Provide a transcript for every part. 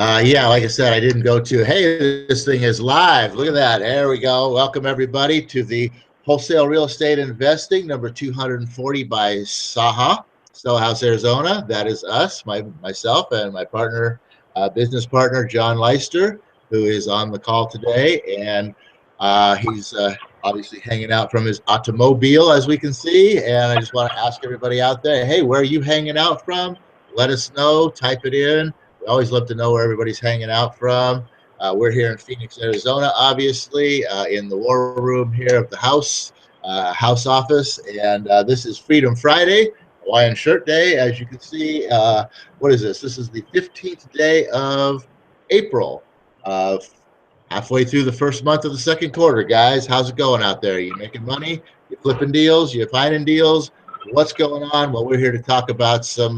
Yeah, like I said, I didn't go to, hey, this thing is live. Look at that. There we go. Welcome, everybody, to the Wholesale Real Estate Investing, number 240 by SAHA, Stillhouse, Arizona. That is us, myself, and my partner, business partner, John Leister, who is on the call today. And he's obviously hanging out from his automobile, as we can see. And I just want to ask everybody out there, hey, where are you hanging out from? Let us know. Type it in. We always love to know where everybody's hanging out from. We're here in Phoenix, Arizona, obviously, in the war room here of the house office. And this is Freedom Friday, Hawaiian Shirt Day. As you can see, what is this? This is the 15th day of April, halfway through the first month of the second quarter, guys. How's it going out there? Are you making money? You flipping deals? You finding deals? What's going on? Well, we're here to talk about some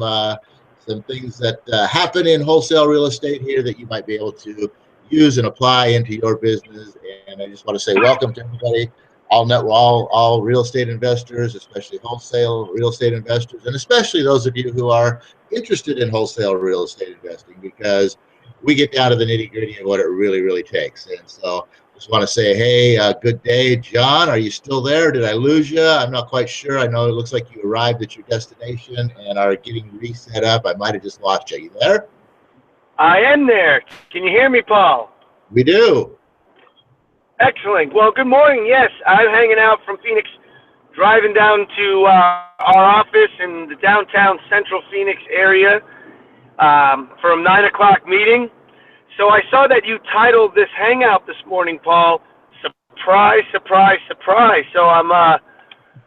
things that happen in wholesale real estate here that you might be able to use and apply into your business. And I just want to say welcome to everybody, all real estate investors, especially wholesale real estate investors, and especially those of you who are interested in wholesale real estate investing, because we get down to the nitty-gritty of what it really takes. And so just want to say, hey, good day, John. Are you still there? Did I lose you? I'm not quite sure. I know it looks like you arrived at your destination and are getting reset up. I might have just lost you. You there? I am there. Can you hear me, Paul? We do. Excellent. Well, good morning. Yes, I'm hanging out from Phoenix, driving down to our office in the downtown central Phoenix area for a 9 o'clock meeting. So I saw that you titled this hangout this morning, Paul, Surprise, Surprise, Surprise. So I'm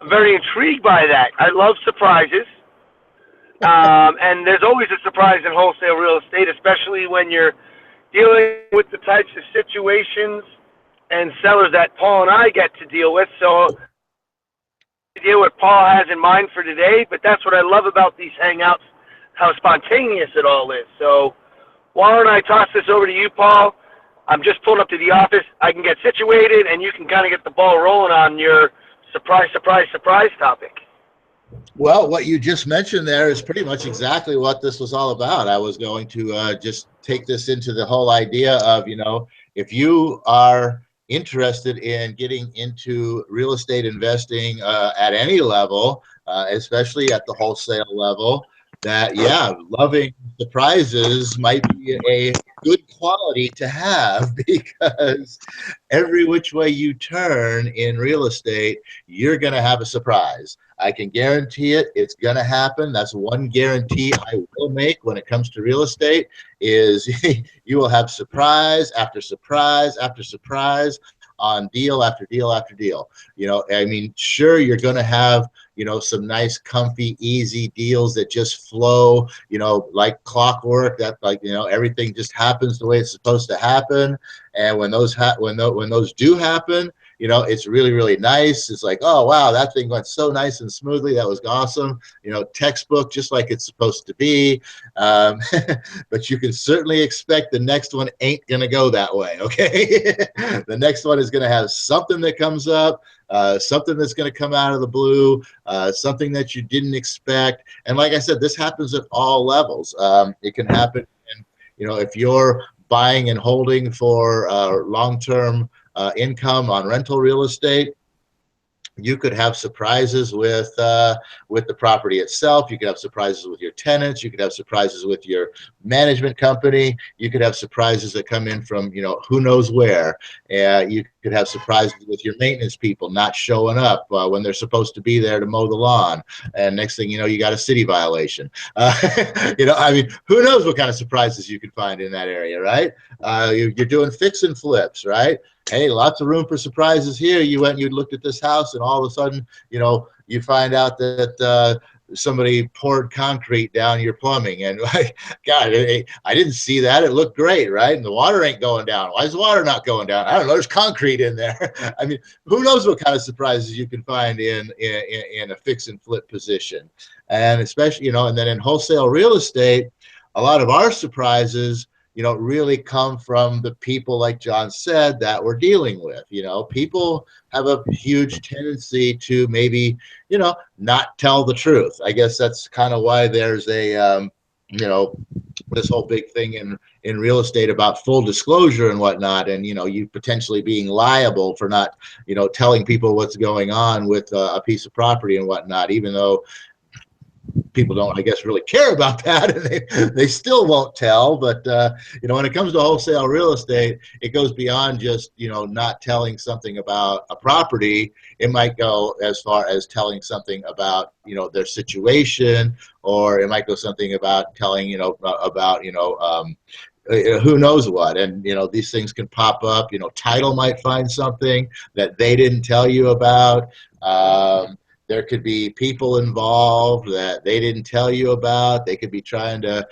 very intrigued by that. I love surprises. And there's always a surprise in wholesale real estate, especially when you're dealing with the types of situations and sellers that Paul and I get to deal with. So I deal what Paul has in mind for today, but that's what I love about these hangouts, how spontaneous it all is. So why don't I toss this over to you, Paul? I'm just pulling up to the office. I can get situated, and you can kind of get the ball rolling on your surprise, surprise, surprise topic. Well, what you just mentioned there is pretty much exactly what this was all about. I was going to just take this into the whole idea of, if you are interested in getting into real estate investing at any level, especially at the wholesale level, that, yeah, loving surprises might be a good quality to have, because every which way you turn in real estate, you're going to have a surprise. I can guarantee it. It's going to happen. That's one guarantee I will make when it comes to real estate, is you will have surprise after surprise after surprise on deal after deal after deal. Sure, you're going to have, some nice, comfy, easy deals that just flow, like clockwork, that everything just happens the way it's supposed to happen. And when those do happen, it's really nice. It's like, oh, wow, that thing went so nice and smoothly. That was awesome. Textbook, just like it's supposed to be. But you can certainly expect the next one ain't going to go that way, okay? The next one is going to have something that comes up, something that's going to come out of the blue, something that you didn't expect. And like I said, this happens at all levels. It can happen if you're buying and holding for long-term income on rental real estate. You could have surprises with the property itself. You could have surprises with your tenants. You could have surprises with your management company. You could have surprises that come in from, who knows where. You could have surprises with your maintenance people not showing up when they're supposed to be there to mow the lawn. And next thing you know, you got a city violation. Who knows what kind of surprises you could find in that area, right? You're doing fix and flips, right? Hey, lots of room for surprises here. You went and you looked at this house, and all of a sudden, you find out that somebody poured concrete down your plumbing. And God, I didn't see that. It looked great, right? And the water ain't going down. Why is the water not going down? I don't know. There's concrete in there. Who knows what kind of surprises you can find in a fix and flip position. And especially, and then in wholesale real estate, a lot of our surprises really come from the people, like John said, that we're dealing with. People have a huge tendency to maybe, not tell the truth. I guess that's kind of why there's a, this whole big thing in real estate about full disclosure and whatnot, and you potentially being liable for not telling people what's going on with a piece of property and whatnot, even though people don't, I guess, really care about that, and they still won't tell. But when it comes to wholesale real estate, it goes beyond just not telling something about a property. It might go as far as telling something about their situation, or it might go something about telling about who knows what. And these things can pop up. Title might find something that they didn't tell you about. There could be people involved that they didn't tell you about. They could be trying to,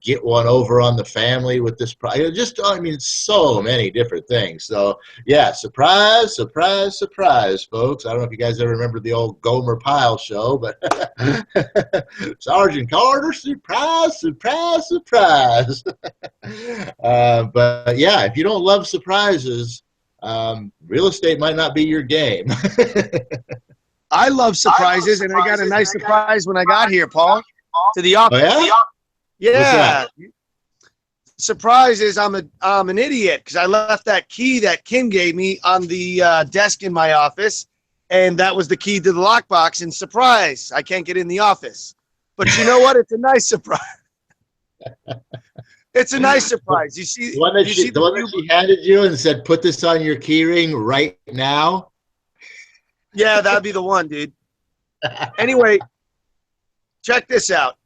get one over on the family with this. So many different things. So, yeah, surprise, surprise, surprise, folks. I don't know if you guys ever remember the old Gomer Pyle show, but Sergeant Carter, surprise, surprise, surprise. But, yeah, if you don't love surprises, real estate might not be your game. I love surprises, and I got a nice surprise when I got here, Paul, to the office. Oh, yeah? Yeah. Surprise is I'm an idiot because I left that key that Kim gave me on the desk in my office, and that was the key to the lockbox. And surprise, I can't get in the office. But you know what? It's a nice surprise. It's a nice surprise. You see, the one that she handed you and said, "Put this on your key ring right now." Yeah, that'd be the one, dude. Anyway, check this out.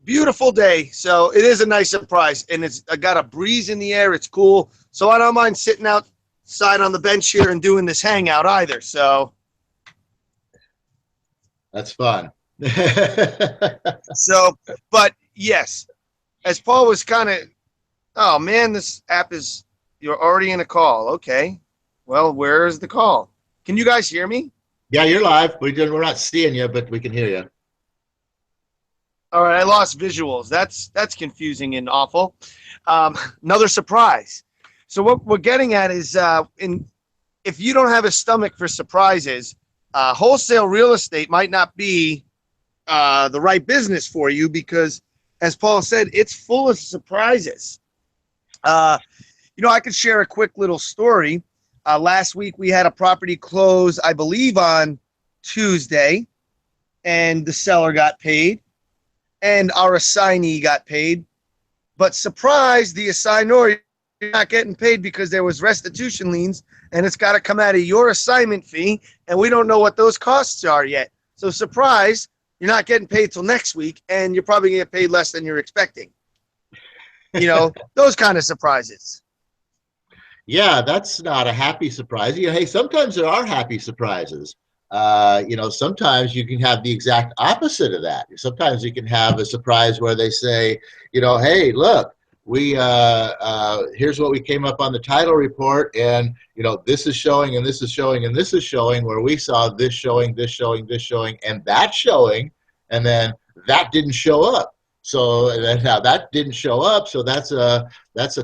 Beautiful day. So it is a nice surprise, and I got a breeze in the air. It's cool. So I don't mind sitting outside on the bench here and doing this hangout either. So that's fun. So, but yes, as Paul was kind of, oh man, this app you're already in a call. Okay. Well, where is the call? Can you guys hear me? Yeah, you're live. We're not seeing you, but we can hear you. All right, I lost visuals. That's confusing and awful. Another surprise. So what we're getting at is, if you don't have a stomach for surprises, wholesale real estate might not be the right business for you because, as Paul said, it's full of surprises. I could share a quick little story. Last week, we had a property close, I believe, on Tuesday, and the seller got paid, and our assignee got paid. But surprise, the assignor, you're not getting paid because there was restitution liens, and it's got to come out of your assignment fee, and we don't know what those costs are yet. So surprise, you're not getting paid till next week, and you're probably going to get paid less than you're expecting. Those kind of surprises. Yeah, that's not a happy surprise. Hey, sometimes there are happy surprises. Sometimes you can have the exact opposite of that. Sometimes you can have a surprise where they say, hey, look, we here's what we came up on the title report, and this is showing, and this is showing, and this is showing, where we saw this showing, this showing, this showing, and that showing, and then that didn't show up. So now that didn't show up. So that's a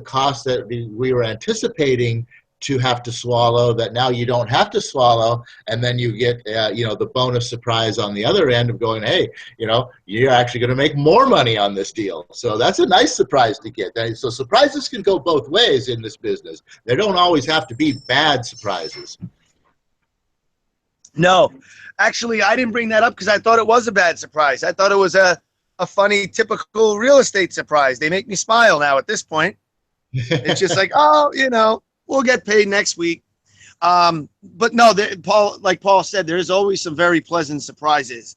cost that we were anticipating to have to swallow that now you don't have to swallow, and then you get the bonus surprise on the other end of going, hey, you're actually going to make more money on this deal. So that's a nice surprise to get. So surprises can go both ways in this business. They don't always have to be bad surprises. No, actually, I didn't bring that up because I thought it was a bad surprise. I thought it was a funny, typical real estate surprise. They make me smile now at this point. It's just like, we'll get paid next week. But no, Paul, like Paul said, there's always some very pleasant surprises.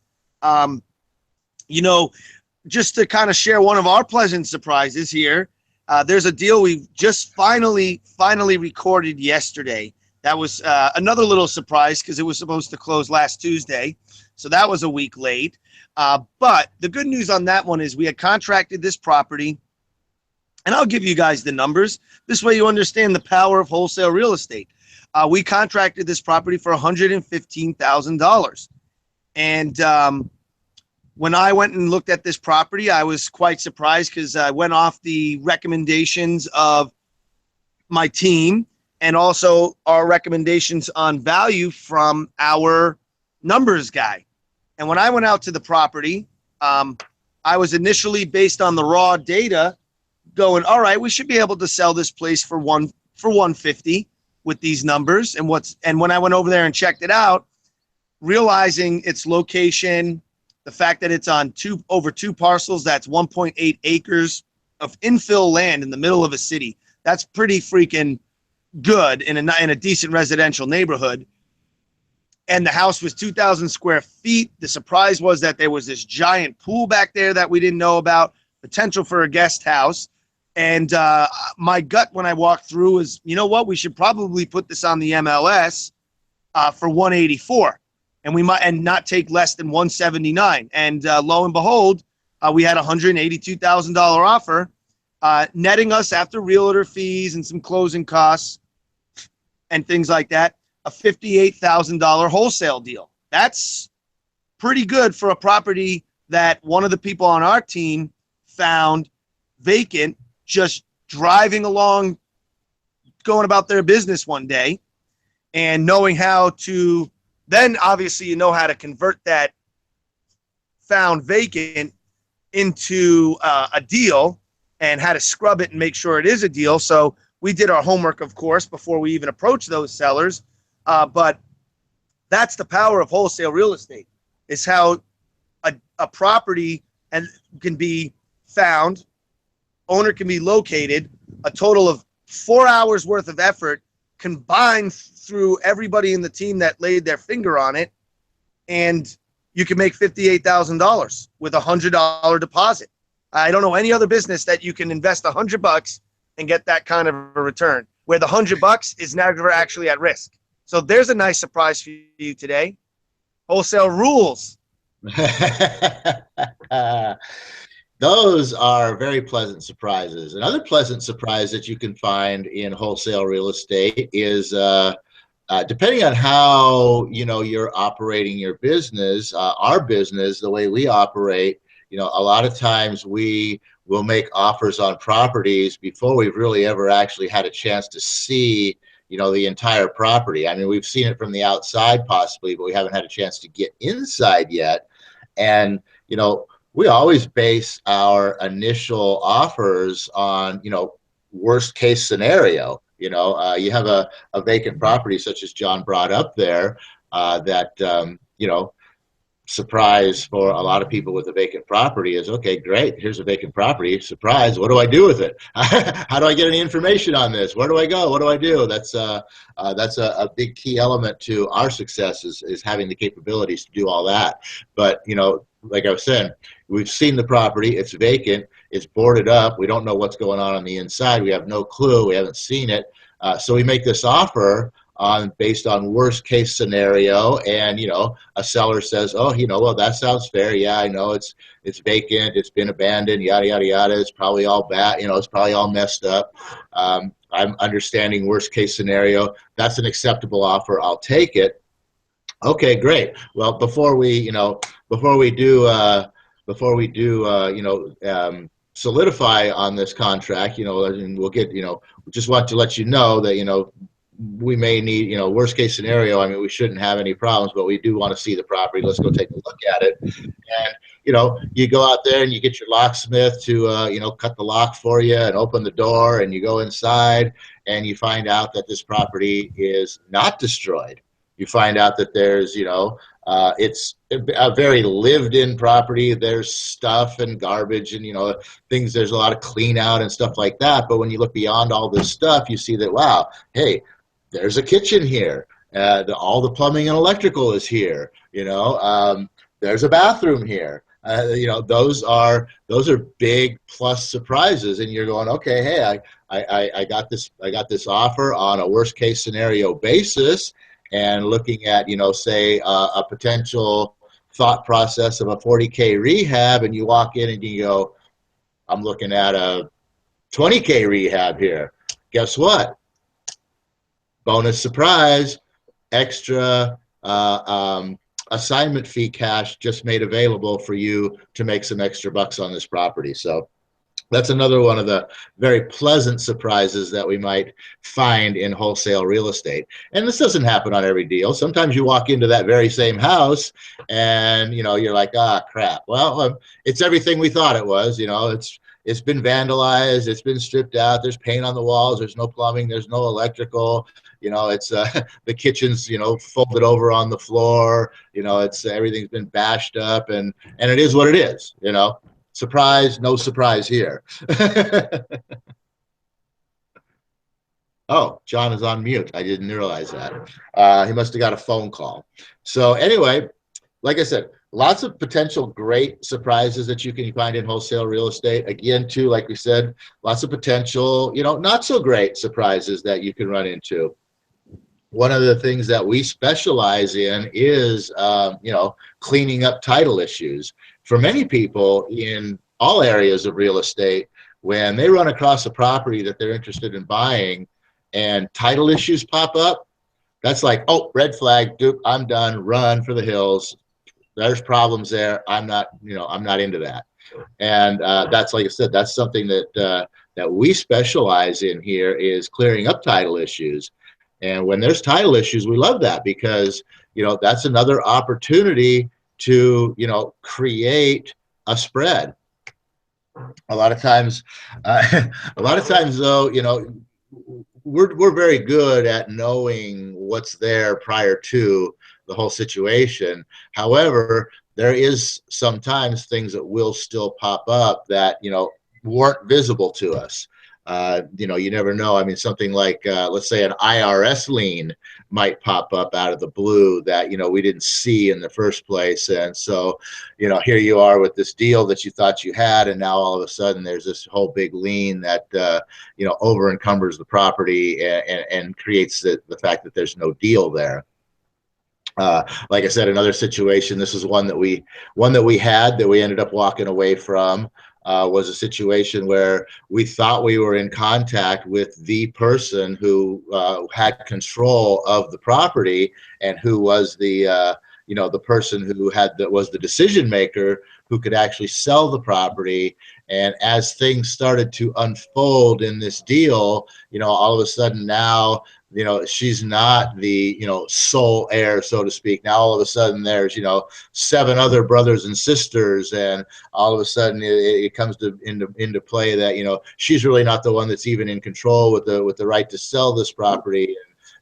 Just to kind of share one of our pleasant surprises here, there's a deal we just finally recorded yesterday. That was another little surprise because it was supposed to close last Tuesday. So that was a week late. But the good news on that one is we had contracted this property, and I'll give you guys the numbers. This way you understand the power of wholesale real estate. We contracted this property for $115,000. And when I went and looked at this property, I was quite surprised because I went off the recommendations of my team and also our recommendations on value from our numbers guy. And when I went out to the property, I I was initially, based on the raw data, going, all right, we should be able to sell this place for 150 with these numbers. And when I went over there and checked it out, realizing its location, the fact that it's on over two parcels, that's 1.8 acres of infill land in the middle of a city. That's pretty freaking good in a decent residential neighborhood. And the house was 2,000 square feet. The surprise was that there was this giant pool back there that we didn't know about, potential for a guest house. And my gut when I walked through was, you know what, we should probably put this on the MLS for 184, and not take less than 179. And lo and behold, we had a $182,000 offer, netting us, after realtor fees and some closing costs and things like that, a $58,000 wholesale deal. That's pretty good for a property that one of the people on our team found vacant, just driving along, going about their business one day, and knowing how to, then obviously you know how to convert that found vacant into a deal, and how to scrub it and make sure it is a deal. So we did our homework, of course, before we even approached those sellers. But that's the power of wholesale real estate, is how a property can be found, owner can be located, a total of 4 hours worth of effort combined through everybody in the team that laid their finger on it, and you can make $58,000 with a $100 deposit. I don't know any other business that you can invest $100 and get that kind of a return, where the $100 is never actually at risk. So there's a nice surprise for you today. Wholesale rules. Those are very pleasant surprises. Another pleasant surprise that you can find in wholesale real estate is, depending on how you're operating your business, our business, the way we operate, a lot of times we will make offers on properties before we've really ever actually had a chance to see the entire property. I mean, we've seen it from the outside possibly, but we haven't had a chance to get inside yet. And we always base our initial offers on worst case scenario. You have a vacant property such as John brought up there, that surprise for a lot of people with a vacant property is, okay, great, here's a vacant property, surprise, what do I do with it? How do I get any information on this? Where do I go? What do I do? That's a big key element to our success, is having the capabilities to do all that. But like I was saying, we've seen the property, it's vacant, it's boarded up, we don't know what's going on the inside, we have no clue, we haven't seen it, so we make this offer based on worst case scenario, and a seller says, oh, well, that sounds fair, yeah, I know it's vacant, it's been abandoned, yada yada yada, it's probably all bad, it's probably all messed up, I'm understanding worst case scenario, that's an acceptable offer, I'll take it. Okay, great. Well, before we do solidify on this contract, and we'll get, we just want to let you know that, we may need, worst case scenario, I mean, we shouldn't have any problems, but we do want to see the property. Let's go take a look at it. And, you go out there and you get your locksmith to, cut the lock for you and open the door, and you go inside and you find out that this property is not destroyed. You find out that there's, it's a very lived-in property. There's stuff and garbage and, things, there's a lot of clean out and stuff like that. But when you look beyond all this stuff, you see that, wow, hey, there's a kitchen here. All the plumbing and electrical is here. There's a bathroom here. Those are big plus surprises. And you're going, okay, hey, I got this offer on a worst case scenario basis. And looking at, say, a potential thought process of a 40K rehab, and you walk in and you go, I'm looking at a 20K rehab here. Guess what? Bonus surprise, extra assignment fee cash just made available for you to make some extra bucks on this property. So That's another one of the very pleasant surprises that we might find in wholesale real estate. And this doesn't happen on every deal. Sometimes you walk into that very same house and, you know, you're like, ah, crap. Well, it's everything we thought it was. You know, it's been vandalized. It's been stripped out. There's paint on the walls. There's no plumbing. There's no electrical. You know, it's the kitchen's, you know, folded over on the floor. You know, it's everything's been bashed up, and it is what it is, you know. Surprise, no surprise here. Oh, John is on mute. I didn't realize that. He must have got a phone call. So anyway, like I said, lots of potential great surprises that you can find in wholesale real estate. Again, too, like we said, lots of potential, you know, not so great surprises that you can run into. One of the things that we specialize in is, you know, cleaning up title issues. For many people in all areas of real estate, when they run across a property that they're interested in buying and title issues pop up, that's like, oh, red flag, dude, I'm done, run for the hills. There's problems there. I'm not, you know, I'm not into that. And that's, like I said, that's something that that we specialize in here, is clearing up title issues. And when there's title issues, we love that, because, you know, that's another opportunity to, you know, create a spread. A lot of times though, you know, we're very good at knowing what's there prior to the whole situation. However, there is sometimes things that will still pop up that, you know, weren't visible to us. You know, you never know. I mean, something like, let's say an IRS lien might pop up out of the blue that, you know, we didn't see in the first place. And so, you know, here you are with this deal that you thought you had, and now all of a sudden there's this whole big lien that, you know, over encumbers the property and creates the fact that there's no deal there. Like I said, another situation, this is one that we had that we ended up walking away from. Was a situation where we thought we were in contact with the person who had control of the property, and who was the you know, the person who was the decision maker, who could actually sell the property. And as things started to unfold in this deal, you know, all of a sudden now, you know, she's not the, you know, sole heir, so to speak. Now all of a sudden there's, you know, 7 other brothers and sisters, and all of a sudden it comes into play that, you know, she's really not the one that's even in control with the right to sell this property.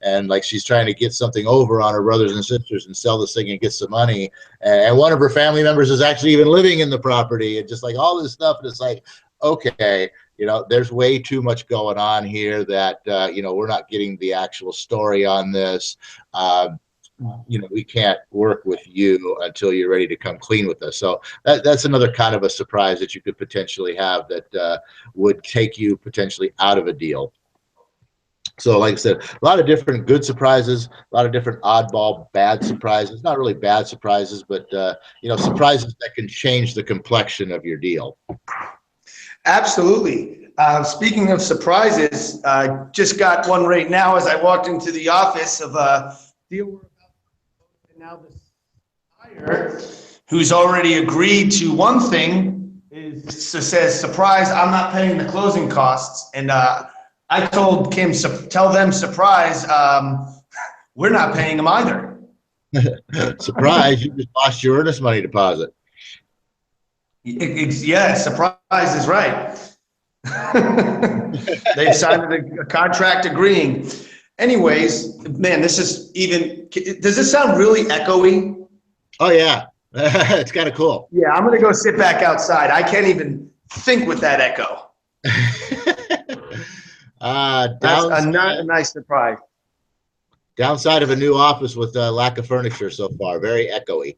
And like, she's trying to get something over on her brothers and sisters and sell this thing and get some money. And one of her family members is actually even living in the property, and just like all this stuff. And it's like, okay, you know, there's way too much going on here that, you know, we're not getting the actual story on this. You know, we can't work with you until you're ready to come clean with us. So that's another kind of a surprise that you could potentially have that would take you potentially out of a deal. So like I said, a lot of different good surprises, a lot of different oddball bad surprises. Not really bad surprises, but you know, surprises that can change the complexion of your deal. Absolutely. Speaking of surprises, just got one right now as I walked into the office of a deal we're about to, and now the buyer, who's already agreed to one thing, says, surprise, I'm not paying the closing costs. And I told Kim, tell them, surprise, we're not paying them either. Surprise, you just lost your earnest money deposit. Yeah, surprise is right. They've signed a contract agreeing. Anyways, man, this is even, does this sound really echoey? Oh yeah, it's kind of cool. Yeah, I'm gonna go sit back outside. I can't even think with that echo. That's a nice surprise. Downside of a new office with lack of furniture so far, very echoey.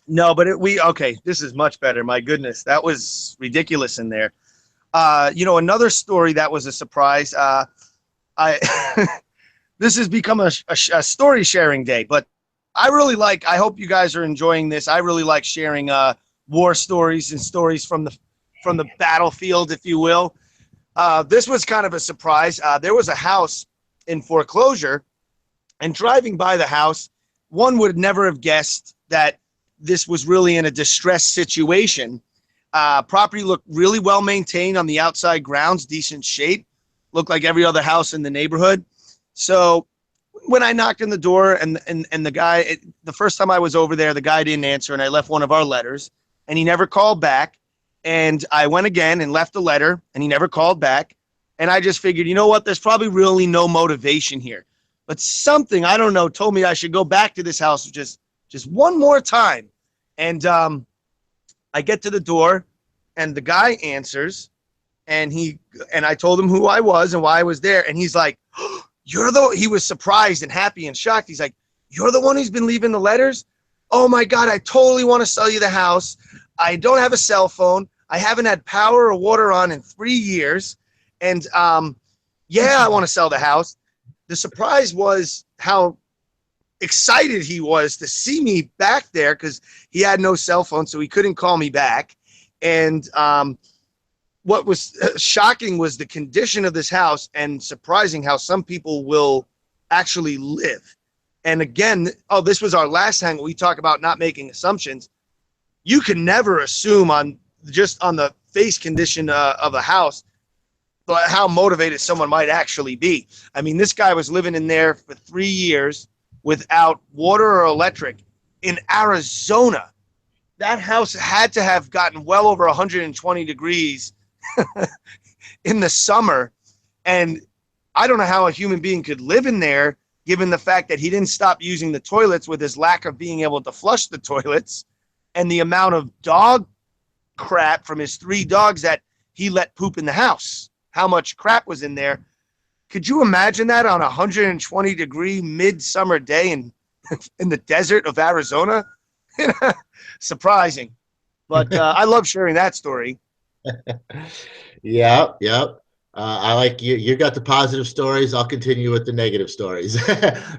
No, but okay, this is much better. My goodness, that was ridiculous in there. You know, another story that was a surprise. This has become a story sharing day, but I hope you guys are enjoying this. I really like sharing war stories and stories from the battlefield, if you will. This was kind of a surprise. There was a house in foreclosure, and driving by the house, one would never have guessed that this was really in a distressed situation. Property looked really well maintained on the outside grounds, decent shape, looked like every other house in the neighborhood. So when I knocked on the door and the guy, the first time I was over there, the guy didn't answer, and I left one of our letters, and he never called back. And I went again and left a letter, and he never called back. And I just figured, you know what? There's probably really no motivation here. But something, I don't know, told me I should go back to this house just one more time. And I get to the door, and the guy answers, and I told him who I was and why I was there. And he's like, he was surprised and happy and shocked. He's like, you're the one who's been leaving the letters? Oh my God, I totally want to sell you the house. I don't have a cell phone. I haven't had power or water on in 3 years. And yeah, I want to sell the house. The surprise was how excited he was to see me back there, because he had no cell phone, so he couldn't call me back. And what was shocking was the condition of this house, and surprising how some people will actually live. And again, this was our last hang. We talk about not making assumptions. You can never assume on the face condition of a house, but how motivated someone might actually be. I mean, this guy was living in there for 3 years without water or electric in Arizona. That house had to have gotten well over 120 degrees in the summer. And I don't know how a human being could live in there, given the fact that he didn't stop using the toilets with his lack of being able to flush the toilets, and the amount of dog crap from his 3 dogs that he let poop in the house. How much crap was in there. Could you imagine that on a 120 degree midsummer day in the desert of Arizona? Surprising. But I love sharing that story. Yeah. I like you. You got the positive stories. I'll continue with the negative stories.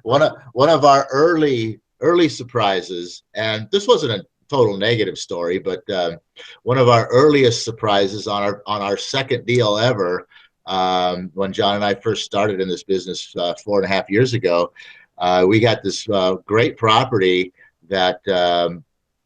One of our early surprises, and this wasn't a total negative story, but one of our earliest surprises on our second deal ever, when John and I first started in this business 4.5 years ago, we got this great property that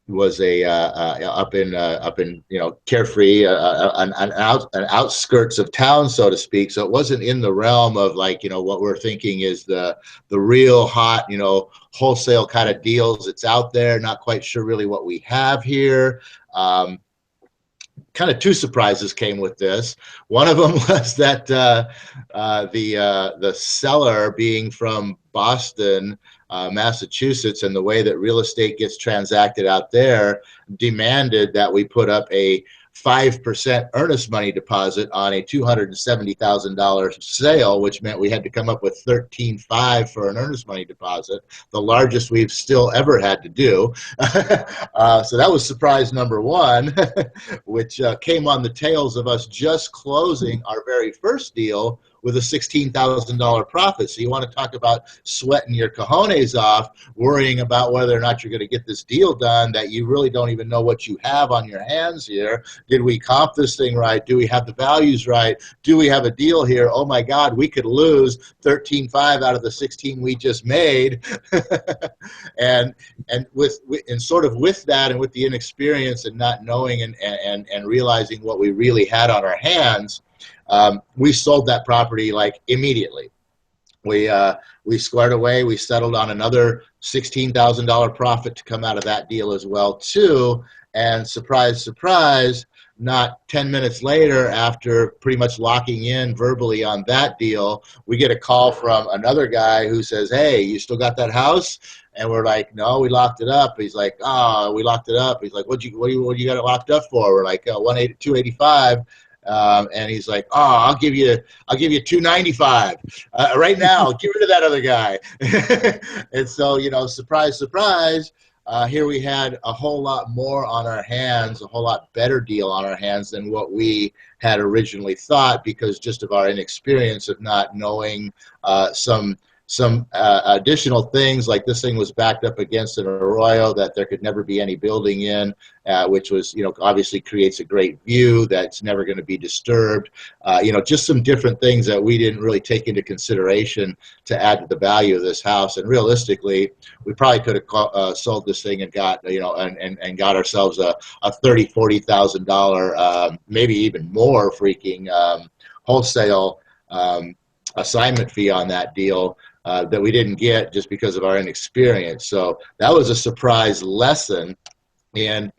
was up in Carefree, an outskirts of town, so to speak. So it wasn't in the realm of what we're thinking is the real hot wholesale kind of deals. It's out there. Not quite sure really what we have here. Kind of 2 surprises came with this. One of them was that the seller, being from Boston, Massachusetts, and the way that real estate gets transacted out there, demanded that we put up a 5% earnest money deposit on a $270,000 sale, which meant we had to come up with $13,500 for an earnest money deposit, the largest we've still ever had to do. So that was surprise number 1, which came on the tails of us just closing our very first deal with a $16,000 profit. So you want to talk about sweating your cojones off, worrying about whether or not you're going to get this deal done that you really don't even know what you have on your hands here. Did we comp this thing right? Do we have the values right? Do we have a deal here? Oh my God, we could lose $13,500 out of the 16 we just made. and sort of with that, and with the inexperience and not knowing and realizing what we really had on our hands, we sold that property immediately. We squared away. We settled on another $16,000 profit to come out of that deal as well too. And surprise, surprise, not 10 minutes later, after pretty much locking in verbally on that deal, we get a call from another guy who says, "Hey, you still got that house?" And we're like, "No, we locked it up." He's like, "Oh, we locked it up." He's like, what you got it locked up for? We're like, $285. And he's like, "Oh, I'll give you $295 right now. Get rid of that other guy." And so, surprise, surprise. Here we had a whole lot more on our hands, a whole lot better deal on our hands than what we had originally thought, because just of our inexperience of not knowing some some additional things, like this thing was backed up against an arroyo that there could never be any building in, which was, obviously creates a great view that's never going to be disturbed. Just some different things that we didn't really take into consideration to add to the value of this house. And realistically, we probably could have sold this thing and got, and got ourselves a $30,000, $40,000, maybe even more freaking wholesale assignment fee on that deal that we didn't get just because of our inexperience. So that was a surprise lesson. And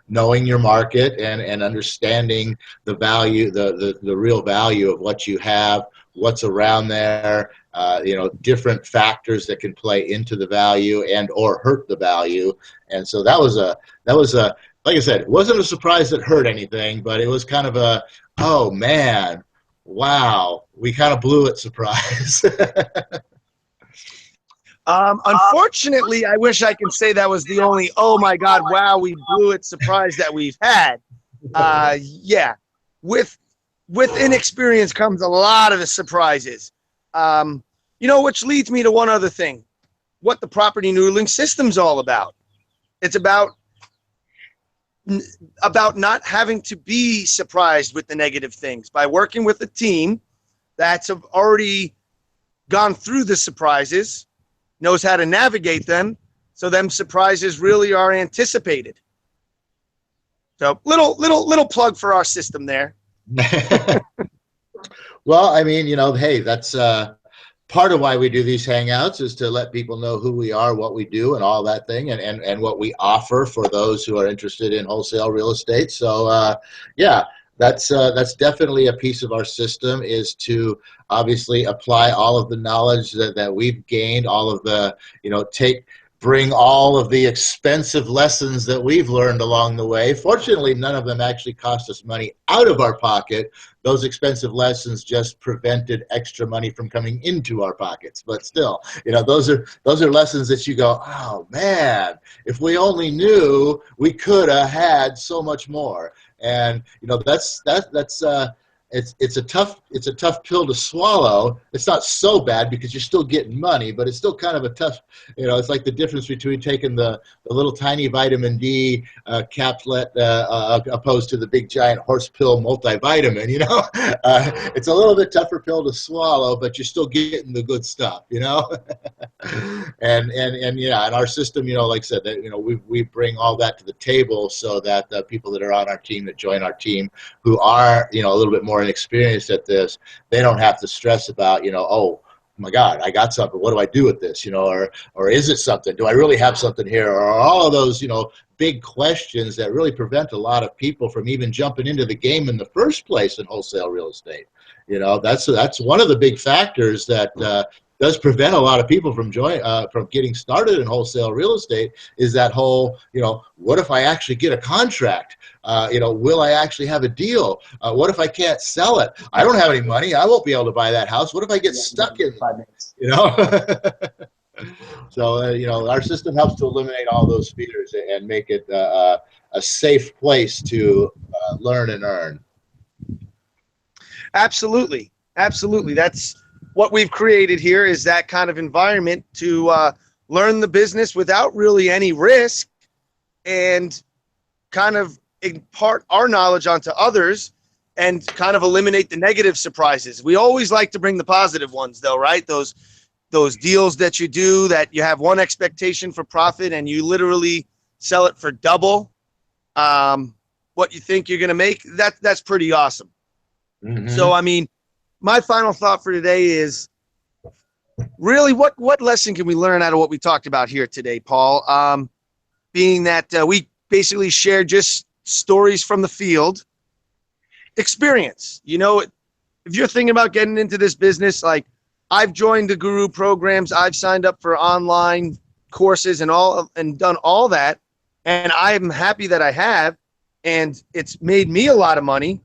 knowing your market and understanding the value, the real value of what you have, what's around there, different factors that can play into the value and or hurt the value. And so that was a like I said, it wasn't a surprise that hurt anything, but it was kind of a, oh man, wow, we kind of blew it surprise. Unfortunately, I wish I could say that was the only, oh my God, wow, we blew it surprise that we've had. Yeah, with inexperience comes a lot of the surprises. Which leads me to one other thing, what the property noodling system's all about. It's about not having to be surprised with the negative things. By working with a team that's already gone through the surprises, knows how to navigate them, so them surprises really are anticipated. So little plug for our system there. Well, I mean, hey, that's part of why we do these hangouts, is to let people know who we are, what we do, and all that thing, and what we offer for those who are interested in wholesale real estate. So yeah, that's definitely a piece of our system, is to obviously apply all of the knowledge that we've gained, all of the, bring all of the expensive lessons that we've learned along the way. Fortunately, none of them actually cost us money out of our pocket. Those expensive lessons just prevented extra money from coming into our pockets. But still, those are lessons that you go, oh man, if we only knew, we could have had so much more. And it's a tough pill to swallow. It's not so bad because you're still getting money, but it's still kind of a tough, it's like the difference between taking the little tiny vitamin D capsule opposed to the big giant horse pill multivitamin. It's a little bit tougher pill to swallow, but you're still getting the good stuff. And our system, like I said, that we bring all that to the table so that the people that are on our team, that join our team, who are a little bit more inexperienced at this, they don't have to stress about oh my God, I got something, what do I do with this, or is it something, do I really have something here, or all of those big questions that really prevent a lot of people from even jumping into the game in the first place in wholesale real estate. That's one of the big factors that does prevent a lot of people from getting started in wholesale real estate, is that whole, what if I actually get a contract? Will I actually have a deal? What if I can't sell it? I don't have any money. I won't be able to buy that house. What if I get stuck in it? So, our system helps to eliminate all those fears and make it a safe place to learn and earn. Absolutely. That's what we've created here, is that kind of environment to learn the business without really any risk, and kind of impart our knowledge onto others and kind of eliminate the negative surprises. We always like to bring the positive ones though, right? Those deals that you do that you have one expectation for profit and you literally sell it for double what you think you're going to make. That's pretty awesome. Mm-hmm. So, I mean, my final thought for today is really what lesson can we learn out of what we talked about here today, Paul? Being that we basically shared just stories from the field, experience. If you're thinking about getting into this business, like I've joined the Guru programs, I've signed up for online courses and done all that, and I'm happy that I have, and it's made me a lot of money.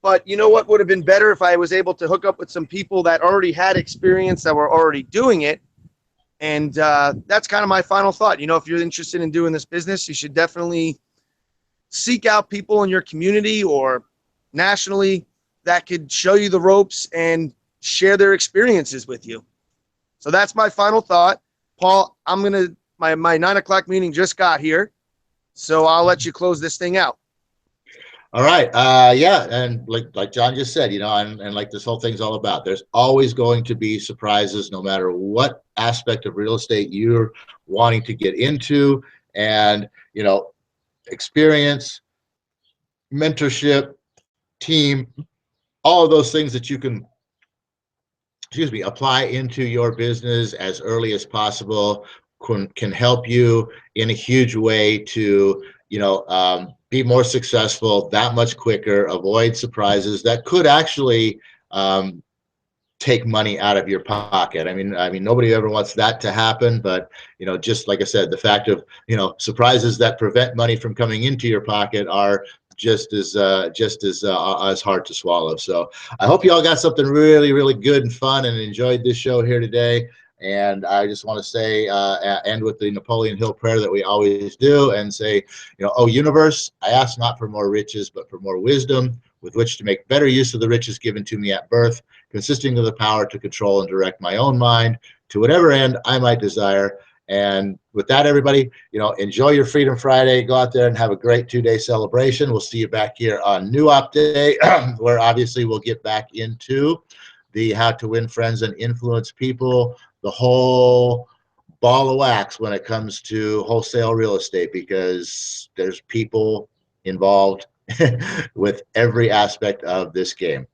But you know what would have been better if I was able to hook up with some people that already had experience, that were already doing it. And that's kind of my final thought. If you're interested in doing this business, you should definitely seek out people in your community or nationally that could show you the ropes and share their experiences with you. So that's my final thought. Paul, my 9 o'clock meeting just got here, so I'll let you close this thing out. All right. Yeah. And like John just said, and like this whole thing's all about, there's always going to be surprises no matter what aspect of real estate you're wanting to get into. And, experience, mentorship, team, all of those things that you can, apply into your business as early as possible can help you in a huge way to, be more successful that much quicker, avoid surprises that could actually take money out of your pocket. I mean, nobody ever wants that to happen, but just like I said, the fact of surprises that prevent money from coming into your pocket are just as hard to swallow. So I hope you all got something really, really good and fun and enjoyed this show here today. And I just want to say, end with the Napoleon Hill prayer that we always do and say, oh, universe, I ask not for more riches, but for more wisdom with which to make better use of the riches given to me at birth, consisting of the power to control and direct my own mind to whatever end I might desire. And with that, everybody, enjoy your Freedom Friday. Go out there and have a great 2-day celebration. We'll see you back here on New Op Day, where obviously we'll get back into the how to win friends and influence people, the whole ball of wax when it comes to wholesale real estate, because there's people involved with every aspect of this game.